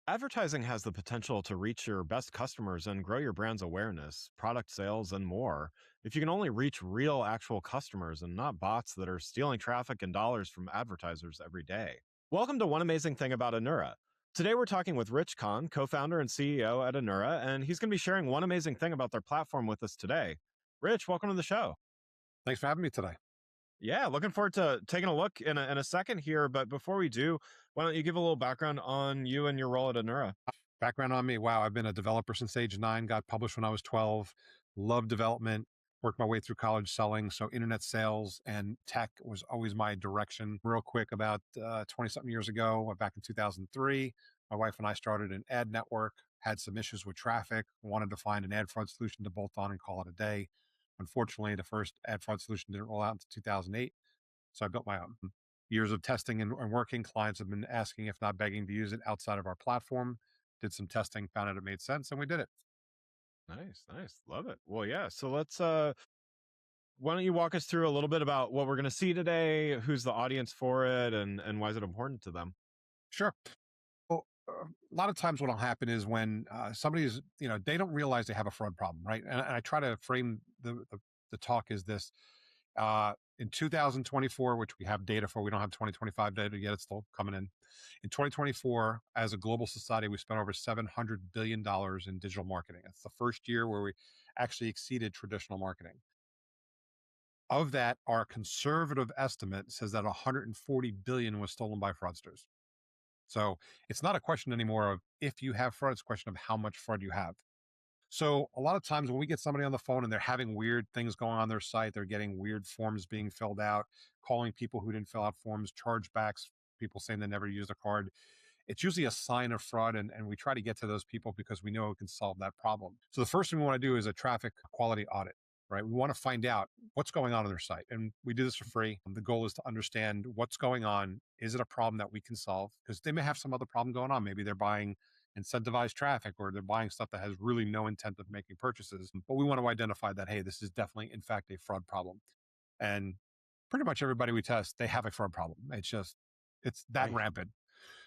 Advertising has the potential to reach your best customers and grow your brand's awareness, product sales, and more. If you can only reach real, actual customers and not bots that are stealing traffic and dollars from advertisers every day. Welcome to One Amazing Thing About Anura. Today, we're talking with Rich Kahn, co founder and CEO at Anura, and he's going to be sharing one amazing thing about their platform with us today. Rich, welcome to the show. Thanks for having me today. Yeah, looking forward to taking a look in a second here. But before we do, why don't you give a little background on you and your role at Anura? Background on me. Wow, I've been a developer since age 9, got published when I was 12, loved development, worked my way through college selling. So internet sales and tech was always my direction. Real quick, about 20 something years ago, back in 2003, my wife and I started an ad network, had some issues with traffic, wanted to find an ad fraud solution to bolt on and call it a day. Unfortunately, the first ad fraud solution didn't roll out until 2008. So I built my own. Years of testing and working, clients have been asking, if not begging, to use it outside of our platform. Did some testing, found out it made sense, and we did it. Nice, nice. Love it. Well, yeah. So let's why don't you walk us through a little bit about what we're going to see today, who's the audience for it, and why is it important to them? Sure. Well, a lot of times what'll happen is when somebody's, they don't realize they have a fraud problem, right? And I try to frame the talk as this. In 2024, which we have data for, we don't have 2025 data yet, it's still coming in. In 2024, as a global society, we spent over $700 billion in digital marketing. It's the first year where we actually exceeded traditional marketing. Of that, our conservative estimate says that 140 billion was stolen by fraudsters. So it's not a question anymore of if you have fraud, it's a question of how much fraud you have. So a lot of times when we get somebody on the phone and they're having weird things going on their site, they're getting weird forms being filled out, calling people who didn't fill out forms, chargebacks, people saying they never used a card. It's usually a sign of fraud, and we try to get to those people because we know it can solve that problem. So the first thing we want to do is a traffic quality audit, right? We want to find out what's going on their site, and we do this for free. The goal is to understand what's going on. Is it a problem that we can solve? Because they may have some other problem going on. Maybe they're buying incentivized traffic, or they're buying stuff that has really no intent of making purchases. But we want to identify that, hey, this is definitely, in fact, a fraud problem. And pretty much everybody we test, they have a fraud problem. It's that Right. rampant.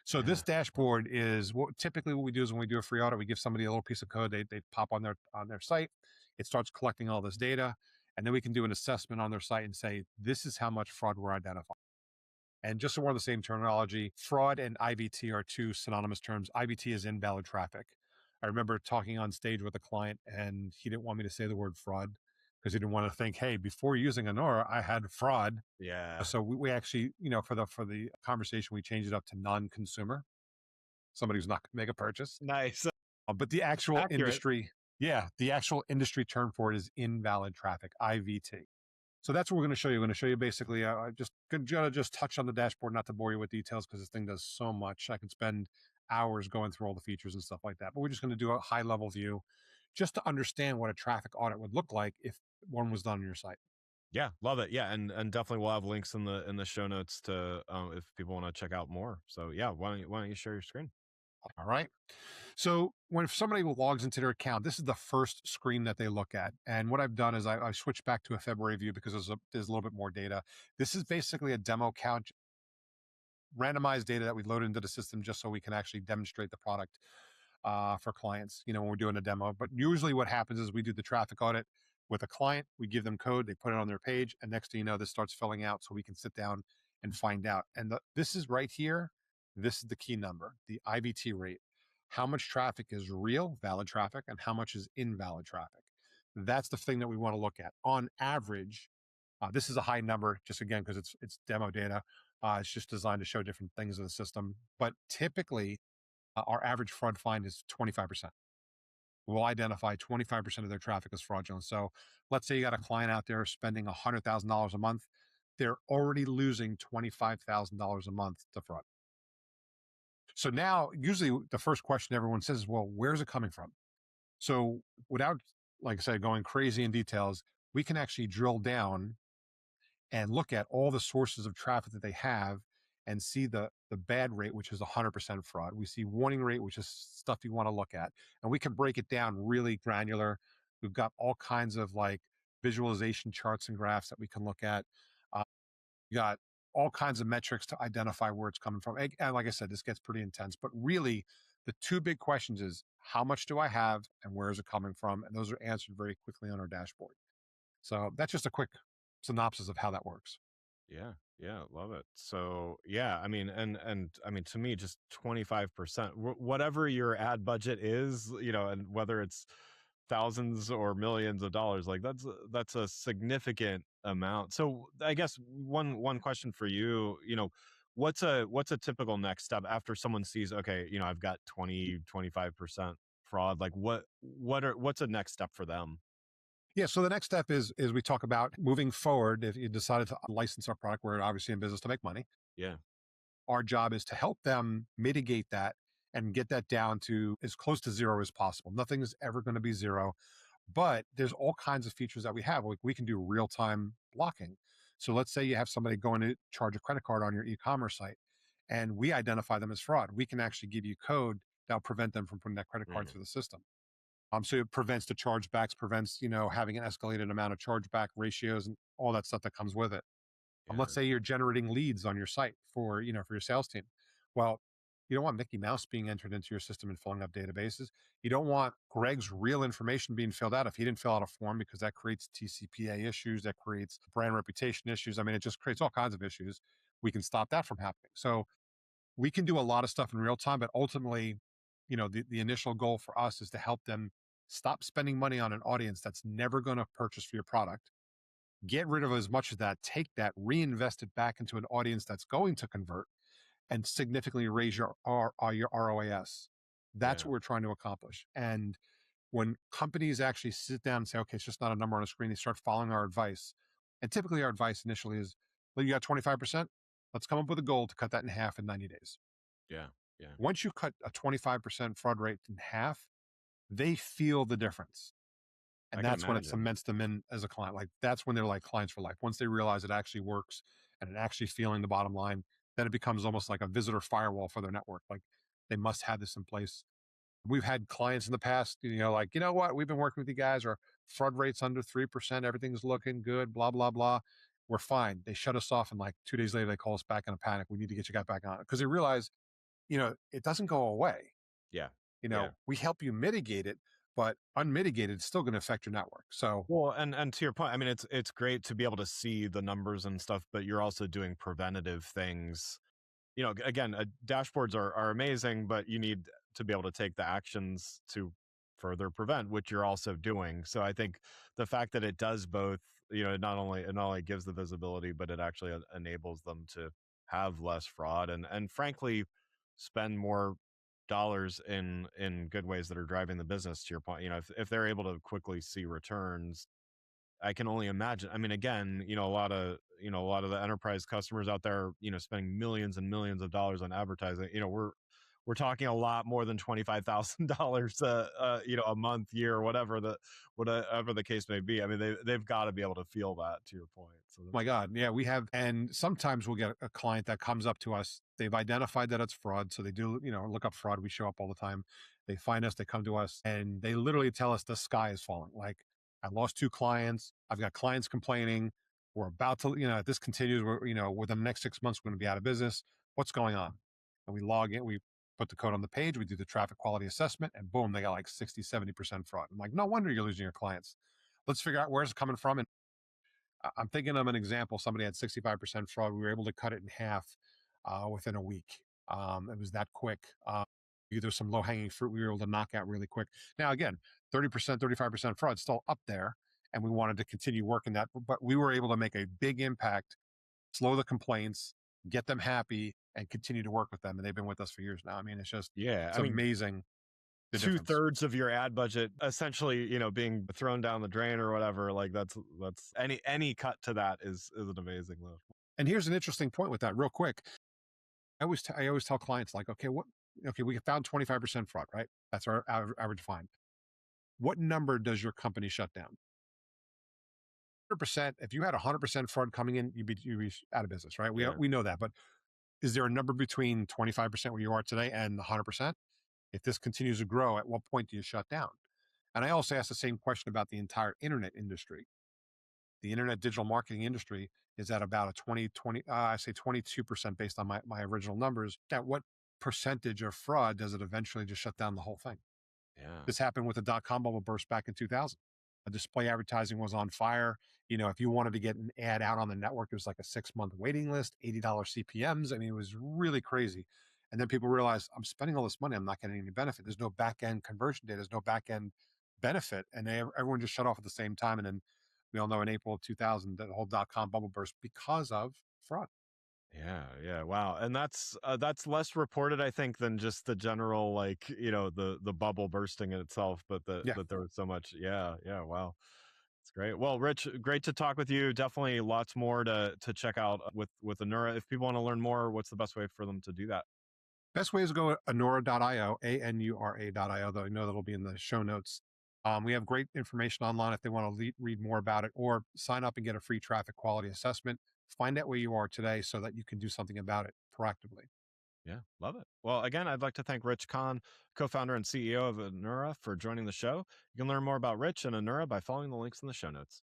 So Yeah. this dashboard is typically what we do is when we do a free audit, we give somebody a little piece of code. They pop on their site. It starts collecting all this data, and then we can do an assessment on their site and say, this is how much fraud we're identifying. And just so we're on the same terminology, fraud and IVT are two synonymous terms. IVT is invalid traffic. I remember talking on stage with a client, and he didn't want me to say the word fraud because he didn't want to think, hey, before using Anura, I had fraud. Yeah. So we actually, for the conversation, we changed it up to non-consumer, somebody who's not going to make a purchase. Nice. But the actual Accurate. industry, yeah, the actual industry term for it is invalid traffic, IVT. So that's what we're going to show you. We're going to show you basically, just going to just touch on the dashboard, not to bore you with details because this thing does so much. I could spend hours going through all the features and stuff like that. But we're just going to do a high level view just to understand what a traffic audit would look like if one was done on your site. Yeah, love it. Yeah, and definitely we'll have links in the show notes to if people want to check out more. So yeah, why don't you share your screen? All right. So when somebody logs into their account, this is the first screen that they look at. And what I've done is I switched back to a February view because there's a little bit more data. This is basically a demo count, randomized data that we loaded into the system just so we can actually demonstrate the product for clients, when we're doing a demo. But usually what happens is we do the traffic audit with a client, we give them code, they put it on their page, and next thing you know, this starts filling out so we can sit down and find out. And this is right here. This is the key number, the IVT rate. How much traffic is real, valid traffic, and how much is invalid traffic? That's the thing that we want to look at. On average, this is a high number, just again, because it's demo data. It's just designed to show different things in the system. But typically, our average fraud find is 25%. We'll identify 25% of their traffic as fraudulent. So let's say you got a client out there spending $100,000 a month. They're already losing $25,000 a month to fraud. So now, usually the first question everyone says is, well, where's it coming from? So without, like I said, going crazy in details, we can actually drill down and look at all the sources of traffic that they have and see the bad rate, which is 100% fraud. We see warning rate, which is stuff you want to look at. And we can break it down really granular. We've got all kinds of like visualization charts and graphs that we can look at. We got all kinds of metrics to identify where it's coming from. And like I said, this gets pretty intense, but really The two big questions is how much do I have and where is it coming from? And those are answered very quickly on our dashboard. So that's just a quick synopsis of how that works. Yeah, yeah, love it. So yeah, I mean, and I mean, to me, just 25%, whatever your ad budget is, and whether it's thousands or millions of dollars, like that's a significant amount. So I guess one question for you, what's a typical next step after someone sees, okay, I've got 20-25% fraud, like what's a next step for them? Yeah. So the next step is we talk about moving forward. If you decided to license our product, we're obviously in business to make money. Yeah, Our job is to help them mitigate that and get that down to as close to zero as possible. Nothing is ever going to be zero, but there's all kinds of features that we have. Like we can do real time blocking. So let's say you have somebody going to charge a credit card on your e-commerce site and we identify them as fraud. We can actually give you code that'll prevent them from putting that credit card mm, through the system. So it prevents the chargebacks, prevents, having an escalated amount of chargeback ratios and all that stuff that comes with it. yeah, Let's say you're generating leads on your site for your sales team. Well, you don't want Mickey Mouse being entered into your system and filling up databases. You don't want Greg's real information being filled out if he didn't fill out a form because that creates TCPA issues, that creates brand reputation issues. I mean, it just creates all kinds of issues. We can stop that from happening. So we can do a lot of stuff in real time, but ultimately, the initial goal for us is to help them stop spending money on an audience that's never going to purchase for your product, get rid of as much of that, take that, reinvest it back into an audience that's going to convert and significantly raise your ROAS. That's yeah, what we're trying to accomplish. And when companies actually sit down and say, okay, it's just not a number on a screen, they start following our advice. And typically our advice initially is, well, you got 25%. Let's come up with a goal to cut that in half in 90 days. yeah, yeah. Once you cut a 25% fraud rate in half, they feel the difference. And I can that's when it imagine. cements them in as a client. Like that's when they're like clients for life. Once they realize it actually works and it actually feeling the bottom line, then it becomes almost like a visitor firewall for their network. Like they must have this in place. We've had clients in the past, like, you know what, we've been working with you guys, our fraud rate's under 3%, everything's looking good, blah, blah, blah. We're fine. They shut us off and like 2 days later they call us back in a panic. We need to get you guys back on it. Because they realize, it doesn't go away. Yeah, yeah. We help you mitigate it, but unmitigated is still going to affect your network. So, Well, and to your point, I mean, it's great to be able to see the numbers and stuff, but you're also doing preventative things. Again, dashboards are amazing, but you need to be able to take the actions to further prevent, which you're also doing. So I think the fact that it does both, it not only gives the visibility, but it actually enables them to have less fraud and frankly spend more dollars in good ways that are driving the business. To your point, if they're able to quickly see returns, I can only imagine. I mean, again, a lot of the enterprise customers out there, spending millions and millions of dollars on advertising. We're talking a lot more than $25,000, a month, year, whatever the case may be. I mean, they've got to be able to feel that. To your point, so my that's God, yeah, we have. And sometimes we'll get a client that comes up to us. They've identified that it's fraud. So they do, look up fraud. We show up all the time. They find us, they come to us, and they literally tell us the sky is falling. Like, I lost two clients. I've got clients complaining. We're about to, if this continues, within the next 6 months, we're going to be out of business. What's going on? And we log in, we put the code on the page, we do the traffic quality assessment, and boom, they got like 60, 70% fraud. I'm like, no wonder you're losing your clients. Let's figure out where's it coming from. And I'm thinking of an example. Somebody had 65% fraud. We were able to cut it in half within a week. It was that quick. Either some low hanging fruit we were able to knock out really quick. Now, again, 30%, 35% fraud still up there. And we wanted to continue working that. But we were able to make a big impact, slow the complaints, get them happy, and continue to work with them. And they've been with us for years now. I mean, yeah. it's I mean, amazing the two difference. thirds of your ad budget essentially, being thrown down the drain or whatever. Like that's any cut to that is an amazing lift. And here's an interesting point with that, real quick. I always tell clients like, okay, we found 25% fraud, right? That's our average fine. What number does your company shut down? 100%. If you had 100% fraud coming in, you'd be out of business, right? We Yeah. we know that, but is there a number between 25% where you are today and 100%? If this continues to grow, at what point do you shut down? And I also ask the same question about the entire internet industry. The internet digital marketing industry is at about a 20, I say 22% based on my original numbers. At what percentage of fraud does it eventually just shut down the whole thing? Yeah. This happened with the dot-com bubble burst back in 2000. Display advertising was on fire. If you wanted to get an ad out on the network, it was like a 6-month waiting list, $80 CPMs. I mean, it was really crazy. And then people realized, I'm spending all this money, I'm not getting any benefit. There's no back end conversion data, there's no back end benefit. And everyone just shut off at the same time. And then we all know in April of 2000, that whole dot-com bubble burst because of fraud. Yeah, yeah, wow, and that's less reported, I think, than just the general, like, the bubble bursting in itself, but Yeah. that there was so much. Yeah, yeah, wow. It's great. Well, Rich, great to talk with you. Definitely lots more to check out with Anura. If people want to learn more, what's the best way for them to do that? Best way is to go to anura.io, anura.io, though I know that'll be in the show notes. We have great information online if they want to read more about it or sign up and get a free traffic quality assessment. Find out where you are today so that you can do something about it proactively. Yeah, love it. Well, again, I'd like to thank Rich Kahn, co-founder and CEO of Anura, for joining the show. You can learn more about Rich and Anura by following the links in the show notes.